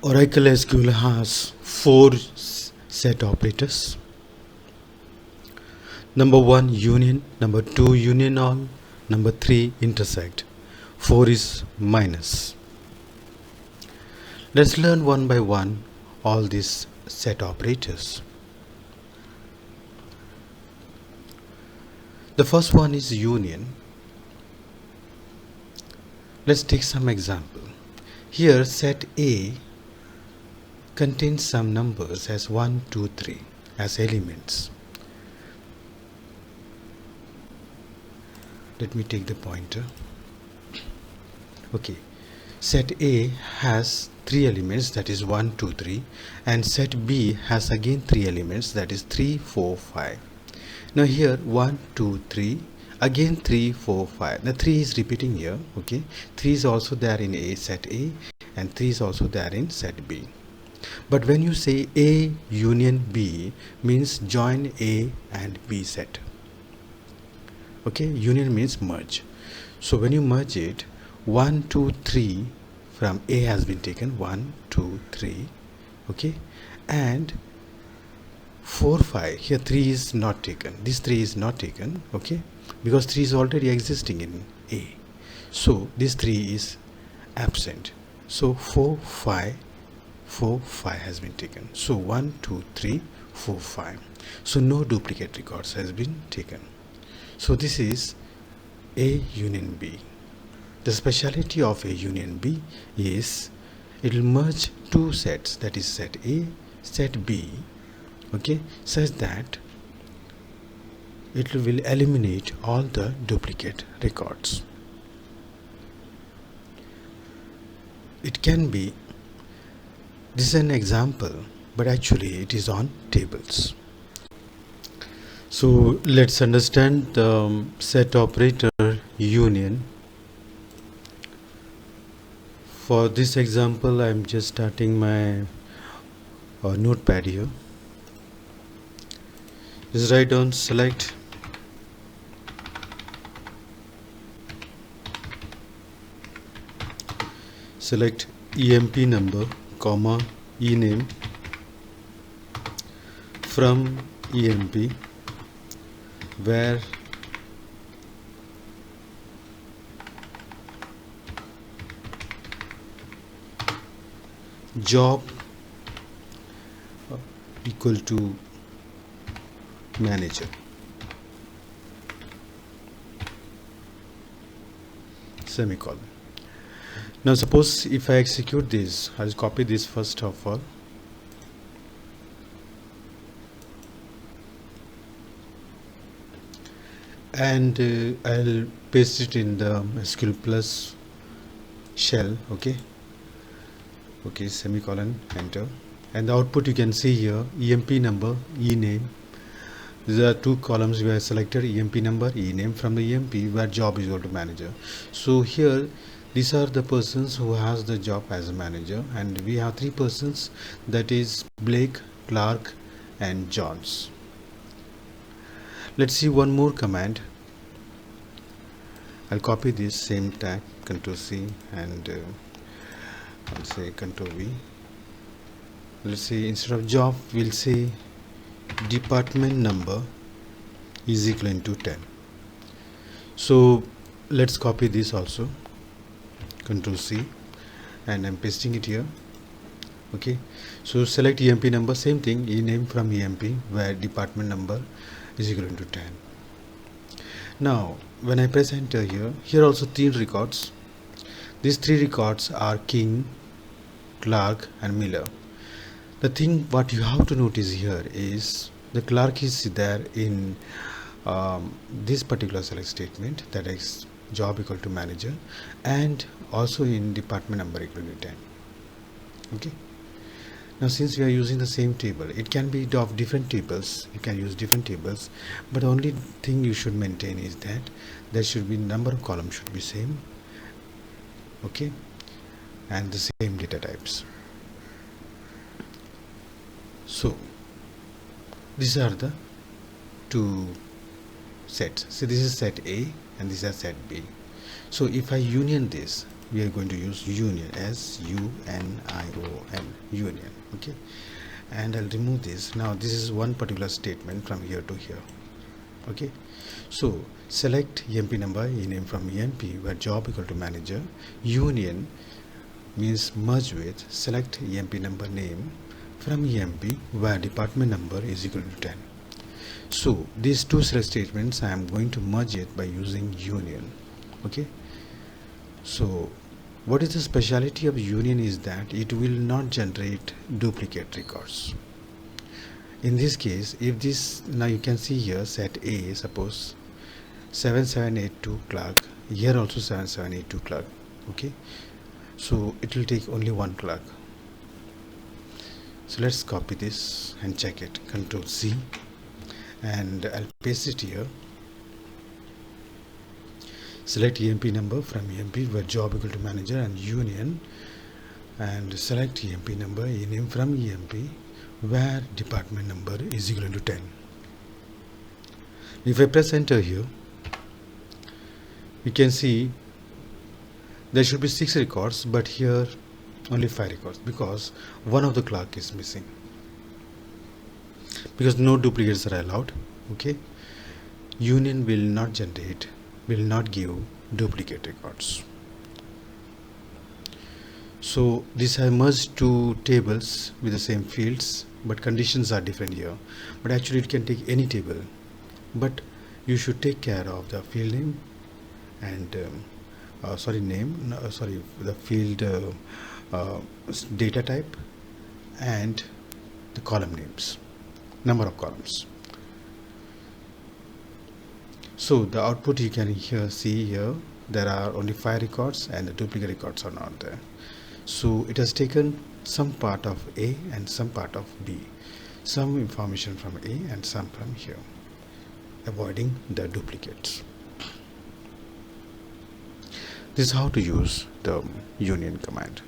Oracle SQL has four set operators. Number 1 union, number 2 union all, number 3 intersect, 4 is minus. Let's learn one by one all these set operators. The first one is union. Let's take some example. Here set A contains some numbers as 1, 2, 3 as elements. Let me take the pointer. Okay, set A has 3 elements, that is 1, 2, 3, and set B has again 3 elements, that is 3, 4, 5. Now here 1, 2, 3, again 3, 4, 5. Now 3 is repeating here. Okay, 3 is also there in A, set A, and 3 is also there in set B. But when you say A union B, means join A and B set. Okay, union means merge. So when you merge it, 1, 2, 3 from A has been taken, 1, 2, 3, okay, and 4, 5, here 3 is not taken, this 3 is not taken, okay, because 3 is already existing in A, so this 3 is absent. So 4, 5 has been taken. So 1, 2, 3, 4, 5. So no duplicate records has been taken. So this is A union B. The speciality of A union B is it will merge two sets, that is set A, set B, okay, such that it will eliminate all the duplicate records. It can be, this is an example, but actually it is on tables. So let's understand the set operator union. For this example, I am just starting my notepad here. Just write down select EMP number, comma, ename from EMP where job equal to manager, semicolon. Now suppose if I execute this, I'll copy this first of all, and I'll paste it in the SQL Plus shell. Okay, semicolon, enter, and the output you can see here, EMP number, ename. These are two columns we have selected, EMP number, ename from the EMP where job is equal to manager. So here these are the persons who has the job as a manager, and we have 3 persons, that is Blake, Clark and Johns. Let's see one more command. I'll copy this same tag, Ctrl C, and I'll say Ctrl V. Let's say instead of job we'll say department number is equal to 10. So let's copy this also, Ctrl C, and I'm pasting it here. Okay, so select EMP number, same thing, ename from EMP where department number is equal to 10. Now when I press enter here also 3 records. These 3 records are King, Clark and Miller. The thing what you have to notice here is the Clark is there in this particular select statement, that is job equal to manager, and also in department number equal to 10. Okay, now since we are using the same table, it can be of different tables, you can use different tables, but the only thing you should maintain is that there should be number of columns should be same, okay, and the same data types. So these are the 2 sets. So this is set A and this is set B. So if I union this, we are going to use union, S-U-N-I-O-N, union. Okay, and I'll remove this. Now this is one particular statement from here to here. Okay, so select EMP number, ename from EMP where job equal to manager, union means merge with, select EMP number name from EMP where department number is equal to 10. So these two select statements I am going to merge it by using union. Okay, so what is the speciality of union is that it will not generate duplicate records. In this case, if this, now you can see here set A, suppose 7782 clerk, here also 7782 clerk. Okay, so it will take only one clerk. So let's copy this and check it. Control C, and I'll paste it here. Select EMP number from EMP where job equal to manager and union, and select EMP number, ename from EMP where department number is equal to 10. If I press enter here, you can see there should be 6 records, but here only 5 records because one of the clerk is missing, because no duplicates are allowed. Okay, union will not generate, will not give duplicate records. So this has merged two tables with the same fields, but conditions are different here. But actually it can take any table, but you should take care of the field name and the field data type and the column names, number of columns. So the output you can see here, there are only 5 records and the duplicate records are not there. So it has taken some part of A and some part of B, some information from A and some from here, avoiding the duplicates. This is how to use the union command.